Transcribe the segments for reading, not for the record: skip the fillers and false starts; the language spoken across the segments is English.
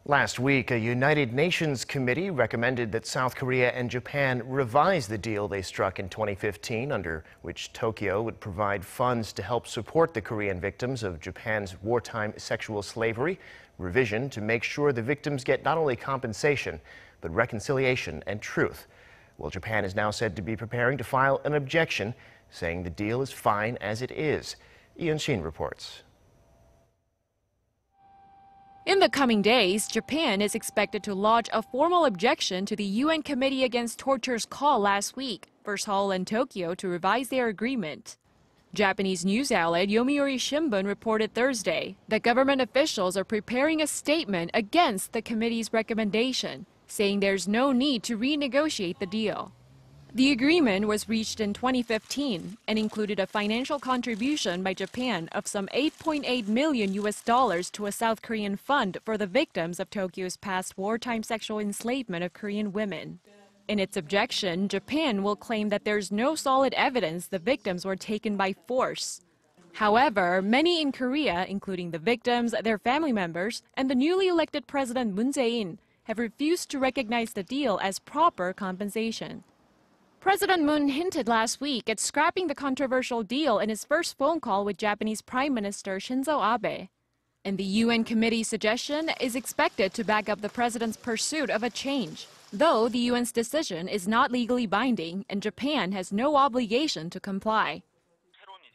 Last week, a United Nations committee recommended that South Korea and Japan revise the deal they struck in 2015, under which Tokyo would provide funds to help support the Korean victims of Japan's wartime sexual slavery. Revision to make sure the victims get not only compensation, but reconciliation and truth. Well, Japan is now said to be preparing to file an objection, saying the deal is fine as it is. Unshin reports. In the coming days, Japan is expected to lodge a formal objection to the UN Committee Against Torture's call last week for Seoul and Tokyo to revise their agreement. Japanese news outlet Yomiuri Shimbun reported Thursday that government officials are preparing a statement against the committee's recommendation, saying there's no need to renegotiate the deal. The agreement was reached in 2015 and included a financial contribution by Japan of some $8.8 million to a South Korean fund for the victims of Tokyo's past wartime sexual enslavement of Korean women. In its objection, Japan will claim that there's no solid evidence the victims were taken by force. However, many in Korea, including the victims, their family members, and the newly elected President Moon Jae-in, have refused to recognize the deal as proper compensation. President Moon hinted last week at scrapping the controversial deal in his first phone call with Japanese Prime Minister Shinzo Abe. And the UN committee's suggestion is expected to back up the president's pursuit of a change, though the UN's decision is not legally binding and Japan has no obligation to comply.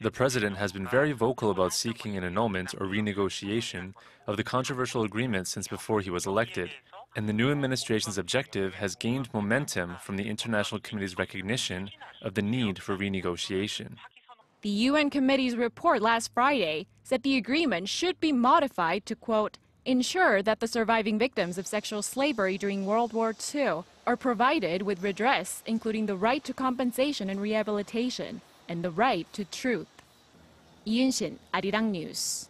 The president has been very vocal about seeking an annulment or renegotiation of the controversial agreement since before he was elected, and the new administration's objective has gained momentum from the International Committee's recognition of the need for renegotiation. The UN committee's report last Friday said the agreement should be modified to, quote, ensure that the surviving victims of sexual slavery during World War II are provided with redress, including the right to compensation and rehabilitation, and the right to truth. Unshin, Arirang News.